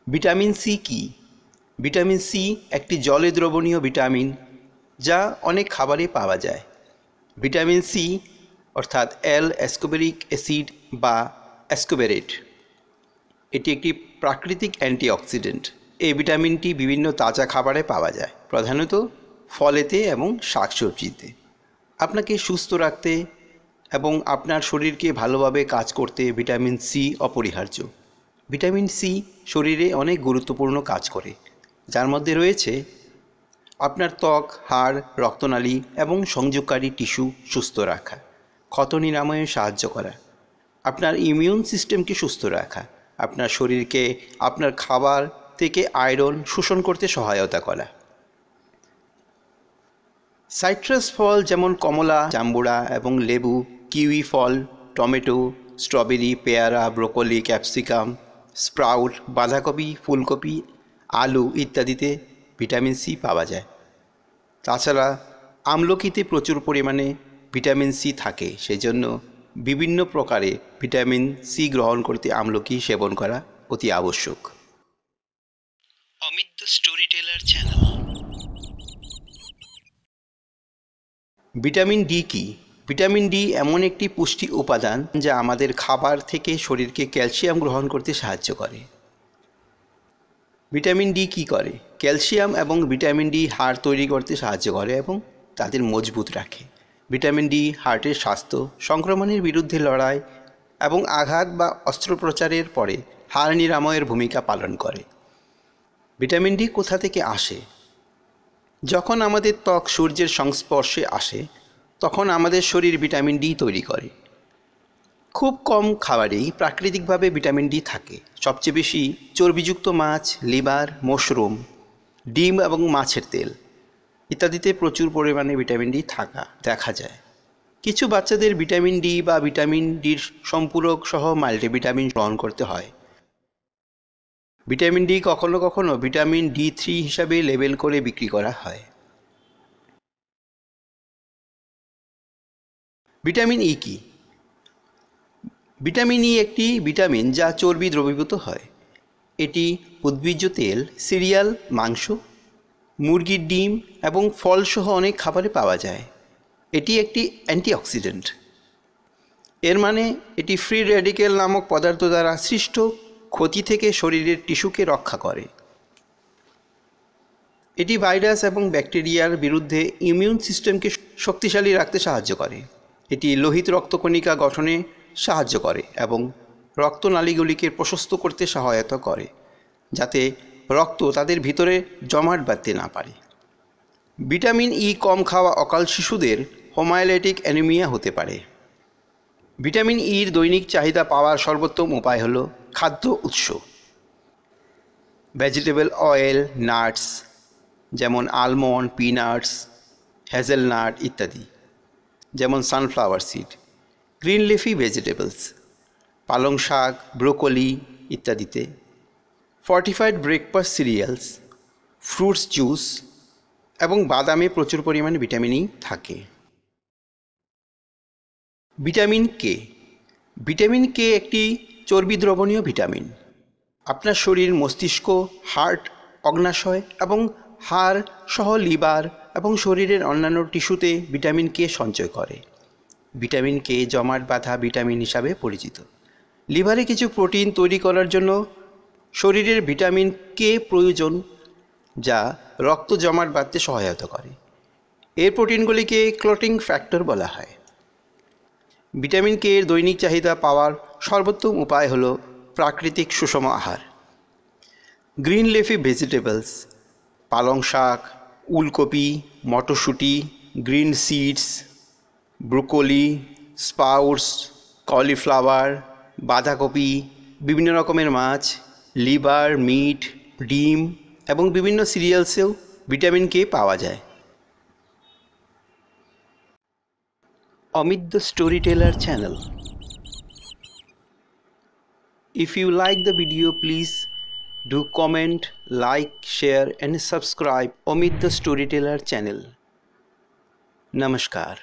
Vitamin C কি? Vitamin C একটি জলে দ্রবণীয় ভিটামিন যা অনেক খাবারে পাওয়া যায়। ভিটামিন সি অর্থাৎ এল অ্যাসকোবেরিক অ্যাসিড বা অ্যাসকোবেরেট এটি একটি প্রাকৃতিক অ্যান্টিঅক্সিডেন্ট। এই ভিটামিনটি বিভিন্ন তাজা খাবারে পাওয়া যায়, প্রধানত ফলেতে এবং শাকসবজিতে। আপনাকে সুস্থ রাখতে এবং আপনার শরীরকে ভালোভাবে কাজ করতে ভিটামিন সি অপরিহার্য। ভিটামিন সি শরীরে অনেক গুরুত্বপূর্ণ কাজ করে, যার মধ্যে রয়েছে আপনার ত্বক, হাড়, রক্তনালী এবং সংযোগকারী টিস্যু সুস্থ রাখা, ক্ষত নিরাময়ে সাহায্য করা, আপনার ইমিউন সিস্টেমকে সুস্থ রাখা, আপনার শরীরকে আপনার খাবার থেকে আয়রন শোষণ করতে সহায়তা করা। সাইট্রাস ফল যেমন কমলা, জাম্বুরা এবং লেবু, কিউই ফল, টমেটো, স্ট্রবেরি, পেয়ারা, ব্রোকলি, ক্যাপসিকাম, স্প্রাউট, বাঁধাকপি, ফুলকপি, আলু ইত্যাদিতে ভিটামিন সি পাওয়া যায়। তাছাড়া আমলকিতে প্রচুর পরিমাণে ভিটামিন সি থাকে, সেই জন্য বিভিন্ন প্রকারে ভিটামিন সি গ্রহণ করতে আমলকি সেবন করা অতি আবশ্যক। Amit the story teller channel. Vitamin D কি? ভিটামিন ডি এমন একটি পুষ্টি উপাদান যা আমাদের খাবার থেকে শরীরকে ক্যালসিয়াম গ্রহণ করতে সাহায্য করে। ভিটামিন ডি কী করে? ক্যালসিয়াম এবং ভিটামিন ডি হাড় তৈরি করতে সাহায্য করে এবং তাদের মজবুত রাখে। ভিটামিন ডি হার্টের স্বাস্থ্য, সংক্রমণের বিরুদ্ধে লড়াই এবং আঘাত বা অস্ত্রোপচারের পরে হাড় নিরাময়ের ভূমিকা পালন করে। ভিটামিন ডি কোথা থেকে আসে? যখন আমাদের ত্বক সূর্যের সংস্পর্শে আসে তখন আমাদের শরীর ভিটামিন ডি তৈরি করে। খুব কম খাবারেই প্রাকৃতিকভাবে ভিটামিন ডি থাকে। সবচেয়ে বেশি চর্বিযুক্ত মাছ, লিভার, মাশরুম, ডিম এবং মাছের তেল ইত্যাদিতে প্রচুর পরিমাণে ভিটামিন ডি থাকা দেখা যায়। কিছু বাচ্চাদের ভিটামিন ডি বা ভিটামিন ডির সম্পূরক সহ মাল্টিভিটামিন গ্রহণ করতে হয়। ভিটামিন ডি কখনো কখনো ভিটামিন ডি3 হিসাবে লেবেল করে বিক্রি করা হয়। ভিটামিন ই কি? ভিটামিন ই একটি ভিটামিন যা চর্বি দ্রবীভূত হয়। এটি উদ্ভিজ্জ তেল, সিরিয়াল, মাংস, মুরগির ডিম এবং ফলসহ অনেক খাবারে পাওয়া যায়। এটি একটি অ্যান্টিঅক্সিডেন্ট। এর মানে এটি ফ্রি র্যাডিক্যাল নামক পদার্থ দ্বারা সৃষ্ট ক্ষতি থেকে শরীরের টিস্যুকে রক্ষা করে। এটি ভাইরাস এবং ব্যাকটেরিয়ার বিরুদ্ধে ইমিউন সিস্টেমকে শক্তিশালী রাখতে সাহায্য করে। এটি লোহিত রক্তকণিকা গঠনে সাহায্য করে এবং রক্তনালীগুলিকে প্রশস্ত করতে সহায়তা করে, যাতে রক্ত তাদের ভিতরে জমাট বাঁধতে না পারে। ভিটামিন ই কম খাওয়া অকাল শিশুদের হোমায়োলাইটিক অ্যানিমিয়া হতে পারে। ভিটামিন ইর দৈনিক চাহিদা পাওয়ার সর্বোত্তম উপায় হল খাদ্য উৎস। ভেজিটেবল অয়েল, নাটস যেমন আলমন্ড, পিনাটস, হ্যাজেলনাট ইত্যাদি, যেমন sunflower seed, green leafy vegetables, পালং শাক, ব্রোকলি ইত্যাদিতে, fortified breakfast serials, fruits juice এবং বাদামে প্রচুর পরিমাণে ভিটামিন ই থাকে। Vitamin K. ভিটামিন কে একটি চর্বি দ্রবণীয় ভিটামিন। আপনার শরীর, মস্তিষ্ক, হার্ট, অগ্ন্যাশয় এবং হাড় সহ লিভার এবং শরীরের অন্যান্য টিস্যুতে ভিটামিন কে সঞ্চয় করে। ভিটামিন কে জমাট বাঁধা ভিটামিন হিসাবে পরিচিত। লিভারে কিছু প্রোটিন তৈরি করার জন্য শরীরের ভিটামিন কে প্রয়োজন, যা রক্ত জমাট বাঁধতে সহায়তা করে। এই প্রোটিনগুলিকে ক্লটিং ফ্যাক্টর বলা হয়। ভিটামিন কে এর দৈনিক চাহিদা পাওয়ার সর্বোত্তম উপায় হল প্রাকৃতিক সুষম আহার। গ্রিন লিফি ভেজিটেবলস, পালং শাক, উলকপি, মটরশুঁটি, green seeds, broccoli, sprouts, cauliflower, বাঁধাকপি, বিভিন্ন রকমের মাছ, লিভার, মিট, ডিম এবং বিভিন্ন সিরিয়ালসেও ভিটামিন কে পাওয়া যায়। Omit the Storyteller channel. If you like the video, please do comment, like, share and subscribe Omit the Storyteller channel. Namaskar.